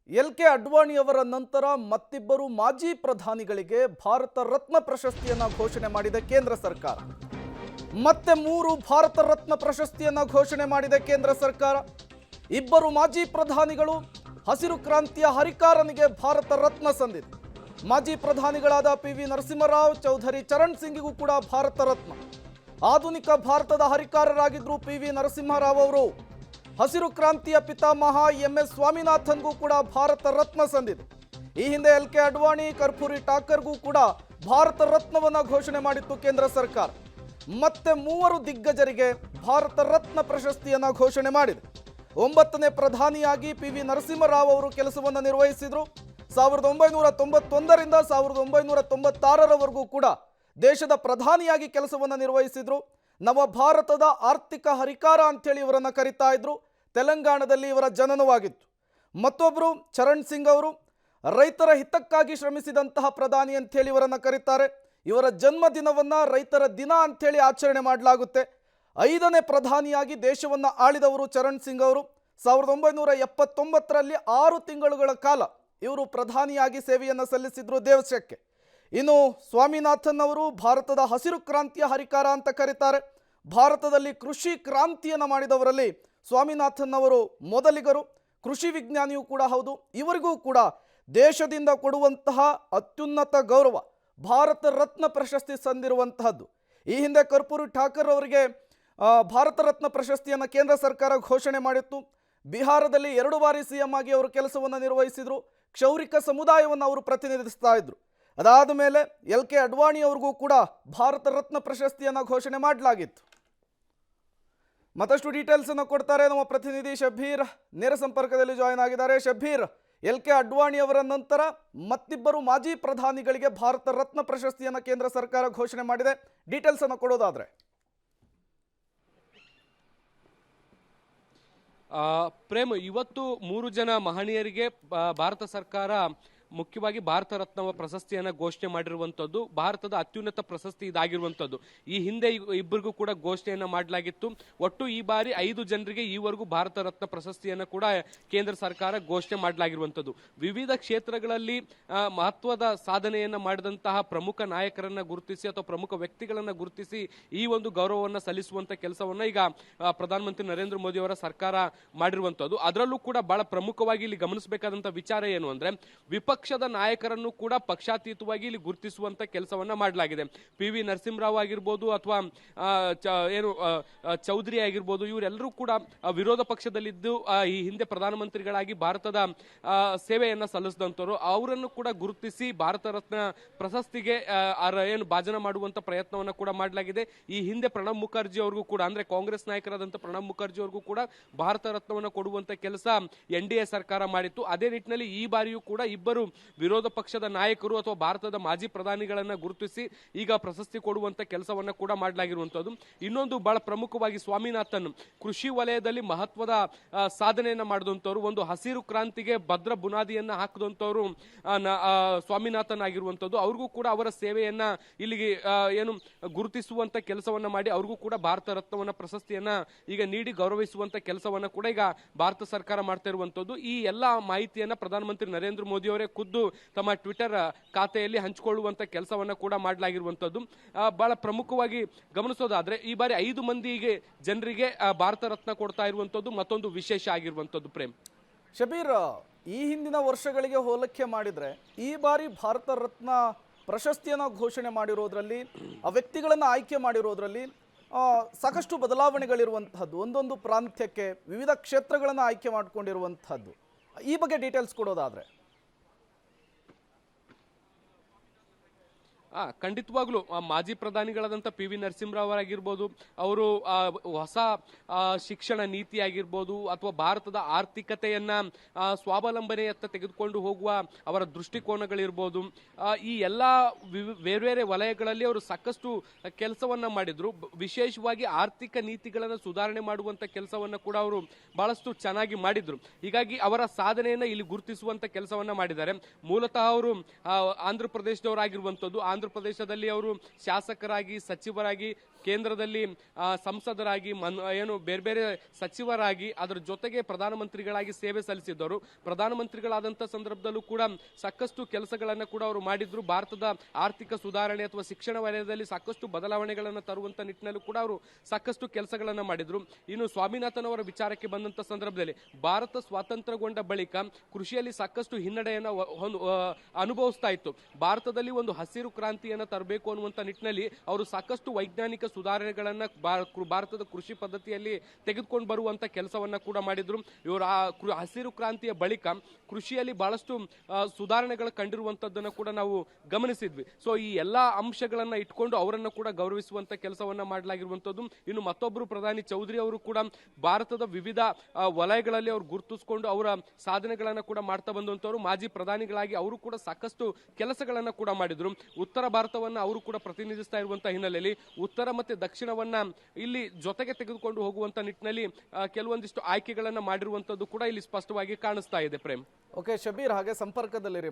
ಎಲ್.ಕೆ. ಅಡ್ವಾಣಿಯವರ ನಂತರ ಮತ್ತಿಬ್ಬರು ಮಾಜಿ ಪ್ರಧಾನಿಗಳಿಗೆ ಭಾರತ ರತ್ನ ಪ್ರಶಸ್ತಿಯನ್ನು ಘೋಷಣೆ ಮಾಡಿದೆ ಕೇಂದ್ರ ಸರ್ಕಾರ. ಮತ್ತೆ 3 ಭಾರತ ರತ್ನ ಪ್ರಶಸ್ತಿಯನ್ನು ಘೋಷಣೆ ಮಾಡಿದೆ ಕೇಂದ್ರ ಸರ್ಕಾರ. ಇಬ್ಬರು ಮಾಜಿ ಪ್ರಧಾನಿಗಳು ಹಸಿರು ಕ್ರಾಂತಿಯ ಹರಿಕಾರನಿಗೆ ಭಾರತ ರತ್ನ ಸಂದಿದೆ. ಮಾಜಿ ಪ್ರಧಾನಿಗಳಾದ ಪಿ.ವಿ. ನರಸಿಂಹರಾವ್, ಚೌಧರಿ ಚರಣ್ ಸಿಂಗ್ಗೂ ಕೂಡ ಭಾರತ ರತ್ನ. ಆಧುನಿಕ ಭಾರತದ ಹರಿಕಾರರಾಗಿದ್ದರು ಪಿ.ವಿ. ನರಸಿಂಹರಾವ್ ಅವರು. ಹಸಿರು ಕ್ರಾಂತಿಯ ಪಿತಾಮಹ ಎಂ.ಎಸ್. ಸ್ವಾಮಿನಾಥನ್ಗೂ ಕೂಡ ಭಾರತ ರತ್ನ ಸಂದಿದೆ. ಈ ಹಿಂದೆ ಎಲ್.ಕೆ. ಅಡ್ವಾಣಿ, ಕರ್ಪೂರಿ ಠಾಕರ್ಗೂ ಕೂಡ ಭಾರತ ರತ್ನವನ್ನು ಘೋಷಣೆ ಮಾಡಿತ್ತು ಕೇಂದ್ರ ಸರ್ಕಾರ. ಮತ್ತೆ 3 ದಿಗ್ಗಜರಿಗೆ ಭಾರತ ರತ್ನ ಪ್ರಶಸ್ತಿಯನ್ನು ಘೋಷಣೆ ಮಾಡಿದೆ. 9ನೇ ಪ್ರಧಾನಿಯಾಗಿ ಪಿ.ವಿ. ನರಸಿಂಹರಾವ್ ಅವರು ಕೆಲಸವನ್ನು ನಿರ್ವಹಿಸಿದರು. 1991ರಿಂದ 1996ರವರೆಗೂ ಕೂಡ ದೇಶದ ಪ್ರಧಾನಿಯಾಗಿ ಕೆಲಸವನ್ನು ನಿರ್ವಹಿಸಿದರು. ನವ ಭಾರತದ ಆರ್ಥಿಕ ಹರಿಕಾರ ಅಂತೇಳಿ ಇವರನ್ನು ಕರೀತಾ ಇದ್ರು. ತೆಲಂಗಾಣದಲ್ಲಿ ಇವರ ಜನನವಾಗಿತ್ತು. ಮತ್ತೊಬ್ಬರು ಚರಣ್ ಸಿಂಗ್ ಅವರು ರೈತರ ಹಿತಕ್ಕಾಗಿ ಶ್ರಮಿಸಿದಂತಹ ಪ್ರಧಾನಿ ಅಂಥೇಳಿ ಇವರನ್ನು ಕರೀತಾರೆ. ಇವರ ಜನ್ಮದಿನವನ್ನು ರೈತರ ದಿನ ಅಂಥೇಳಿ ಆಚರಣೆ ಮಾಡಲಾಗುತ್ತೆ. 5ನೇ ಪ್ರಧಾನಿಯಾಗಿ ದೇಶವನ್ನು ಆಳಿದವರು ಚರಣ್ ಸಿಂಗ್ ಅವರು. 1979ರಲ್ಲಿ 6 ತಿಂಗಳುಗಳ ಕಾಲ ಇವರು ಪ್ರಧಾನಿಯಾಗಿ ಸೇವೆಯನ್ನು ಸಲ್ಲಿಸಿದ್ರು ದೇಶಕ್ಕೆ. ಇನ್ನು ಸ್ವಾಮಿನಾಥನ್ ಅವರು ಭಾರತದ ಹಸಿರು ಕ್ರಾಂತಿಯ ಹರಿಕಾರ ಅಂತ ಕರೀತಾರೆ. ಭಾರತದಲ್ಲಿ ಕೃಷಿ ಕ್ರಾಂತಿಯನ್ನು ಮಾಡಿದವರಲ್ಲಿ ಸ್ವಾಮಿನಾಥನ್ ಅವರು ಮೊದಲಿಗರು. ಕೃಷಿ ವಿಜ್ಞಾನಿಯೂ ಕೂಡ ಹೌದು. ಇವರಿಗೂ ಕೂಡ ದೇಶದಿಂದ ಕೊಡುವಂತಹ ಅತ್ಯುನ್ನತ ಗೌರವ ಭಾರತ ರತ್ನ ಪ್ರಶಸ್ತಿ ಸಂದಿರುವಂತಹದ್ದು. ಈ ಹಿಂದೆ ಕರ್ಪೂರಿ ಠಾಕರ್ ಅವರಿಗೆ ಭಾರತ ರತ್ನ ಪ್ರಶಸ್ತಿಯನ್ನು ಕೇಂದ್ರ ಸರ್ಕಾರ ಘೋಷಣೆ ಮಾಡಿತ್ತು. ಬಿಹಾರದಲ್ಲಿ 2 ಬಾರಿ CM ಆಗಿ ಅವರು ಕೆಲಸವನ್ನು ನಿರ್ವಹಿಸಿದರು. ಕ್ಷೌರಿಕ ಸಮುದಾಯವನ್ನು ಅವರು ಪ್ರತಿನಿಧಿಸ್ತಾ ಇದ್ರು. ಅದಾದ ಮೇಲೆ ಎಲ್.ಕೆ. ಅಡ್ವಾಣಿ ಅವ್ರಿಗೂ ಕೂಡ ಭಾರತ ರತ್ನ ಪ್ರಶಸ್ತಿಯನ್ನು ಘೋಷಣೆ ಮಾಡಲಾಗಿತ್ತು. ಮತ್ತಷ್ಟು ಡೀಟೇಲ್ಸ್ ಅನ್ನು ಕೊಡ್ತಾರೆ ನಮ್ಮ ಪ್ರತಿನಿಧಿ ಶಬ್ಬೀರ್, ನೇರ ಸಂಪರ್ಕದಲ್ಲಿ ಜಾಯಿನ್ ಆಗಿದ್ದಾರೆ. ಶಬ್ಬೀರ್, ಎಲ್.ಕೆ. ಅಡ್ವಾಣಿ ಅವರ ನಂತರ ಮತ್ತಿಬ್ಬರು ಮಾಜಿ ಪ್ರಧಾನಿಗಳಿಗೆ ಭಾರತ ರತ್ನ ಪ್ರಶಸ್ತಿಯನ್ನು ಕೇಂದ್ರ ಸರ್ಕಾರ ಘೋಷಣೆ ಮಾಡಿದೆ. ಡೀಟೇಲ್ಸ್ ಅನ್ನು ಕೊಡೋದಾದ್ರೆ ಪ್ರೇಮ್, ಇವತ್ತು 3 ಜನ ಮಹನೀಯರಿಗೆ ಭಾರತ ಸರ್ಕಾರ ಮುಖ್ಯವಾಗಿ ಭಾರತ ರತ್ನ ಪ್ರಶಸ್ತಿಯನ್ನು ಘೋಷಣೆ ಮಾಡಿರುವಂಥದ್ದು. ಭಾರತದ ಅತ್ಯುನ್ನತ ಪ್ರಶಸ್ತಿ ಇದಾಗಿರುವಂಥದ್ದು. ಈ ಹಿಂದೆ ಇಬ್ಬರಿಗೂ ಕೂಡ ಘೋಷಣೆಯನ್ನು ಮಾಡಲಾಗಿತ್ತು. ಒಟ್ಟು ಈ ಬಾರಿ 5 ಜನರಿಗೆ ಈವರೆಗೂ ಭಾರತ ರತ್ನ ಪ್ರಶಸ್ತಿಯನ್ನು ಕೂಡ ಕೇಂದ್ರ ಸರ್ಕಾರ ಘೋಷಣೆ ಮಾಡಲಾಗಿರುವಂಥದ್ದು. ವಿವಿಧ ಕ್ಷೇತ್ರಗಳಲ್ಲಿ ಮಹತ್ವದ ಸಾಧನೆಯನ್ನು ಮಾಡಿದಂತಹ ಪ್ರಮುಖ ನಾಯಕರನ್ನ ಗುರುತಿಸಿ ಅಥವಾ ಪ್ರಮುಖ ವ್ಯಕ್ತಿಗಳನ್ನು ಗುರುತಿಸಿ ಈ ಒಂದು ಗೌರವವನ್ನು ಸಲ್ಲಿಸುವಂತ ಕೆಲಸವನ್ನ ಈಗ ಪ್ರಧಾನಮಂತ್ರಿ ನರೇಂದ್ರ ಮೋದಿ ಅವರ ಸರ್ಕಾರ ಮಾಡಿರುವಂಥದ್ದು. ಅದರಲ್ಲೂ ಕೂಡ ಬಹಳ ಪ್ರಮುಖವಾಗಿ ಇಲ್ಲಿ ಗಮನಿಸಬೇಕಾದಂತಹ ವಿಚಾರ ಏನು ಅಂದ್ರೆ, ವಿಪಕ್ಷದ ನಾಯಕರನ್ನು ಕೂಡ ಪಕ್ಷಾತೀತವಾಗಿ ಇಲ್ಲಿ ಗುರುತಿಸುವಂತ ಕೆಲಸವನ್ನ ಮಾಡಲಾಗಿದೆ. ಪಿ.ವಿ. ನರಸಿಂಹರಾವ್ ಆಗಿರ್ಬೋದು ಅಥವಾ ಚೌಧರಿ ಆಗಿರ್ಬೋದು, ಇವರೆಲ್ಲರೂ ಕೂಡ ವಿರೋಧ ಪಕ್ಷದಲ್ಲಿದ್ದು ಈ ಹಿಂದೆ ಪ್ರಧಾನಮಂತ್ರಿಗಳಾಗಿ ಭಾರತದ ಸೇವೆಯನ್ನ ಸಲ್ಲಿಸಿದಂತವರು. ಅವರನ್ನು ಕೂಡ ಗುರುತಿಸಿ ಭಾರತ ರತ್ನ ಪ್ರಶಸ್ತಿಗೆ ಭಾಜನ ಮಾಡುವಂತ ಪ್ರಯತ್ನವನ್ನ ಕೂಡ ಮಾಡಲಾಗಿದೆ. ಈ ಹಿಂದೆ ಪ್ರಣಬ್ ಮುಖರ್ಜಿ ಅವ್ರಿಗೂ ಕೂಡ, ಅಂದ್ರೆ ಕಾಂಗ್ರೆಸ್ ನಾಯಕರಾದಂತ ಪ್ರಣಬ್ ಮುಖರ್ಜಿ ಅವ್ರಿಗೂ ಕೂಡ ಭಾರತ ರತ್ನವನ್ನು ಕೊಡುವಂತ ಕೆಲಸ NDA ಸರ್ಕಾರ ಮಾಡಿತ್ತು. ಅದೇ ನಿಟ್ಟಿನಲ್ಲಿ ಈ ಬಾರಿಯೂ ಕೂಡ ಇಬ್ಬರು ವಿರೋಧ ಪಕ್ಷದ ನಾಯಕರು ಅಥವಾ ಭಾರತದ ಮಾಜಿ ಪ್ರಧಾನಿಗಳನ್ನ ಗುರುತಿಸಿ ಈಗ ಪ್ರಶಸ್ತಿ ಕೊಡುವಂತ ಕೆಲಸವನ್ನ ಕೂಡ ಮಾಡಲಾಗಿರುವಂತದ್ದು. ಇನ್ನೊಂದು ಬಹಳ ಪ್ರಮುಖವಾಗಿ ಸ್ವಾಮಿನಾಥನ್ ಕೃಷಿ ವಲಯದಲ್ಲಿ ಮಹತ್ವದ ಸಾಧನೆಯನ್ನ ಮಾಡಿದಂತವರು, ಒಂದು ಹಸಿರು ಕ್ರಾಂತಿಗೆ ಭದ್ರ ಬುನಾದಿಯನ್ನ ಹಾಕಿದಂತವರು ಸ್ವಾಮಿನಾಥನ್ ಆಗಿರುವಂತದ್ದು. ಅವ್ರಿಗೂ ಕೂಡ ಅವರ ಸೇವೆಯನ್ನ ಇಲ್ಲಿಗೆ ಗುರುತಿಸುವಂತ ಕೆಲಸವನ್ನ ಮಾಡಿ ಅವ್ರಿಗೂ ಕೂಡ ಭಾರತ ರತ್ನವನ್ನ ಪ್ರಶಸ್ತಿಯನ್ನ ಈಗ ನೀಡಿ ಗೌರವಿಸುವಂತ ಕೆಲಸವನ್ನ ಕೂಡ ಈಗ ಭಾರತ ಸರ್ಕಾರ ಮಾಡ್ತಾ ಇರುವಂತದ್ದು. ಈ ಎಲ್ಲಾ ಮಾಹಿತಿಯನ್ನ ಪ್ರಧಾನಮಂತ್ರಿ ನರೇಂದ್ರ ಮೋದಿ ಅವರೇ ಖುದ್ದು ತಮ್ಮ ಟ್ವಿಟರ್ ಖಾತೆಯಲ್ಲಿ ಹಂಚಿಕೊಳ್ಳುವಂತ ಕೆಲಸವನ್ನ ಕೂಡ ಮಾಡಲಾಗಿರುವಂತದ್ದು. ಬಹಳ ಪ್ರಮುಖವಾಗಿ ಗಮನಿಸೋದಾದ್ರೆ ಈ ಬಾರಿ 5 ಮಂದಿಗೆ ಜನರಿಗೆ ಭಾರತ ರತ್ನ ಕೊಡ್ತಾ ಇರುವಂತದ್ದು ಮತ್ತೊಂದು ವಿಶೇಷ ಆಗಿರುವಂತದ್ದು. ಪ್ರೇಮ್, ಶಬೀರ್, ಈ ಹಿಂದಿನ ವರ್ಷಗಳಿಗೆ ಹೋಲಿಕೆ ಮಾಡಿದ್ರೆ ಈ ಬಾರಿ ಭಾರತ ರತ್ನ ಪ್ರಶಸ್ತಿಯನ್ನು ಘೋಷಣೆ ಮಾಡಿರೋದ್ರಲ್ಲಿ, ಆ ವ್ಯಕ್ತಿಗಳನ್ನು ಆಯ್ಕೆ ಮಾಡಿರೋದ್ರಲ್ಲಿ ಸಾಕಷ್ಟು ಬದಲಾವಣೆಗಳಿರುವಂತಹದ್ದು. ಒಂದೊಂದು ಪ್ರಾಂತ್ಯಕ್ಕೆ ವಿವಿಧ ಕ್ಷೇತ್ರಗಳನ್ನು ಆಯ್ಕೆ ಮಾಡಿಕೊಂಡಿರುವಂತಹದ್ದು. ಈ ಬಗ್ಗೆ ಡೀಟೇಲ್ಸ್ ಕೊಡೋದಾದ್ರೆ ಖಂಡಿತವಾಗ್ಲು ಮಾಜಿ ಪ್ರಧಾನಿಗಳಾದಂಥ ಪಿ.ವಿ. ನರಸಿಂಹರಾವ್ ಆಗಿರ್ಬೋದು, ಅವರು ಹೊಸ ಶಿಕ್ಷಣ ನೀತಿ ಆಗಿರ್ಬೋದು ಅಥವಾ ಭಾರತದ ಆರ್ಥಿಕತೆಯನ್ನ ಸ್ವಾವಲಂಬನೆಯತ್ತ ತೆಗೆದುಕೊಂಡು ಹೋಗುವ ಅವರ ದೃಷ್ಟಿಕೋನಗಳಿರ್ಬೋದು, ಈ ಎಲ್ಲ ಬೇರೆ ಬೇರೆ ವಲಯಗಳಲ್ಲಿ ಅವರು ಸಾಕಷ್ಟು ಕೆಲಸವನ್ನ ಮಾಡಿದ್ರು. ವಿಶೇಷವಾಗಿ ಆರ್ಥಿಕ ನೀತಿಗಳನ್ನು ಸುಧಾರಣೆ ಮಾಡುವಂತ ಕೆಲಸವನ್ನ ಕೂಡ ಅವರು ಬಹಳಷ್ಟು ಚೆನ್ನಾಗಿ ಮಾಡಿದ್ರು. ಹೀಗಾಗಿ ಅವರ ಸಾಧನೆಯನ್ನ ಇಲ್ಲಿ ಗುರುತಿಸುವಂತ ಕೆಲಸವನ್ನ ಮಾಡಿದ್ದಾರೆ. ಮೂಲತಃ ಅವರು ಆಂಧ್ರ ಪ್ರದೇಶದವರಾಗಿರುವಂತದ್ದು. ಆಂಧ್ರ ಪ್ರದೇಶದಲ್ಲಿ ಅವರು ಶಾಸಕರಾಗಿ, ಸಚಿವರಾಗಿ, ಕೇಂದ್ರದಲ್ಲಿ ಸಂಸದರಾಗಿ, ಏನು ಬೇರೆ ಬೇರೆ ಸಚಿವರಾಗಿ, ಅದರ ಜೊತೆಗೆ ಪ್ರಧಾನಮಂತ್ರಿಗಳಾಗಿ ಸೇವೆ ಸಲ್ಲಿಸಿದ್ದವರು. ಪ್ರಧಾನಮಂತ್ರಿಗಳಾದಂಥ ಸಂದರ್ಭದಲ್ಲೂ ಕೂಡ ಸಾಕಷ್ಟು ಕೆಲಸಗಳನ್ನ ಕೂಡ ಅವರು ಮಾಡಿದ್ರು. ಭಾರತದ ಆರ್ಥಿಕ ಸುಧಾರಣೆ ಅಥವಾ ಶಿಕ್ಷಣ ವಲಯದಲ್ಲಿ ಸಾಕಷ್ಟು ಬದಲಾವಣೆಗಳನ್ನು ತರುವಂತ ನಿಟ್ಟಿನಲ್ಲೂ ಕೂಡ ಅವರು ಸಾಕಷ್ಟು ಕೆಲಸಗಳನ್ನ ಮಾಡಿದ್ರು. ಇನ್ನು ಸ್ವಾಮಿನಾಥನ್ ಅವರ ವಿಚಾರಕ್ಕೆ ಬಂದಂತ ಸಂದರ್ಭದಲ್ಲಿ ಭಾರತ ಸ್ವಾತಂತ್ರ್ಯಗೊಂಡ ಬಳಿಕ ಕೃಷಿಯಲ್ಲಿ ಸಾಕಷ್ಟು ಹಿನ್ನಡೆಯನ್ನ ಅನುಭವಿಸ್ತಾ ಇತ್ತು. ಭಾರತದಲ್ಲಿ ಒಂದು ಹಸಿರು ಕ್ರಾಂತಿಯನ್ನ ತರಬೇಕು ಅನ್ನುವಂತ ನಿಟ್ಟಿನಲ್ಲಿ ಅವರು ಸಾಕಷ್ಟು ವೈಜ್ಞಾನಿಕ ಸುಧಾರಣೆಗಳನ್ನ ಭಾರತದ ಕೃಷಿ ಪದ್ಧತಿಯಲ್ಲಿ ತೆಗೆದುಕೊಂಡು ಬರುವಂತ ಕೆಲಸವನ್ನ ಕೂಡ ಮಾಡಿದ್ರು. ಇವರು ಆ ಹಸಿರು ಕ್ರಾಂತಿಯ ಬಳಿಕ ಕೃಷಿಯಲ್ಲಿ ಬಹಳಷ್ಟು ಸುಧಾರಣೆಗಳು ಕಂಡಿರುವಂತದ್ದನ್ನ ಕೂಡ ನಾವು ಗಮನಿಸಿದ್ವಿ. ಸೊ ಈ ಎಲ್ಲಾ ಅಂಶಗಳನ್ನ ಇಟ್ಕೊಂಡು ಅವರನ್ನ ಕೂಡ ಗೌರವಿಸುವಂತ ಕೆಲಸವನ್ನ ಮಾಡಲಾಗಿರುವಂತದ್ದು. ಇನ್ನು ಮತ್ತೊಬ್ಬರು ಪ್ರಧಾನಿ ಚೌಧರಿ ಅವರು ಕೂಡ ಭಾರತದ ವಿವಿಧ ವಲಯಗಳಲ್ಲಿ ಅವರು ಗುರುತಿಸಿಕೊಂಡು ಅವರ ಸಾಧನೆಗಳನ್ನ ಕೂಡ ಮಾಡ್ತಾ ಬಂದಂತವರು. ಮಾಜಿ ಪ್ರಧಾನಿಗಳಾಗಿ ಅವರು ಕೂಡ ಸಾಕಷ್ಟು ಕೆಲಸಗಳನ್ನ ಕೂಡ ಮಾಡಿದ್ರು. ಉತ್ತರ ಭಾರತವನ್ನ ಅವರು ಕೂಡ ಪ್ರತಿನಿಧಿಸ್ತಾ ಇರುವಂತಹ ಹಿನ್ನೆಲೆಯಲ್ಲಿ ಉತ್ತರ ಮತ್ತೆ ದಕ್ಷಿಣವನ್ನ ಇಲ್ಲಿ ಜೊತೆಗೆ ತೆಗೆದುಕೊಂಡು ಹೋಗುವಂತ ನಿಟ್ಟಿನಲ್ಲಿ ಕೆಲವೊಂದಿಷ್ಟು ಆಯ್ಕೆಗಳನ್ನ ಮಾಡಿರುವಂತದ್ದು ಕೂಡ ಇಲ್ಲಿ ಸ್ಪಷ್ಟವಾಗಿ ಕಾಣಿಸ್ತಾ ಇದೆ. ಪ್ರೇಮ್. ಓಕೆ ಶಬೀರ್, ಹಾಗೆ ಸಂಪರ್ಕದಲ್ಲಿರಿ.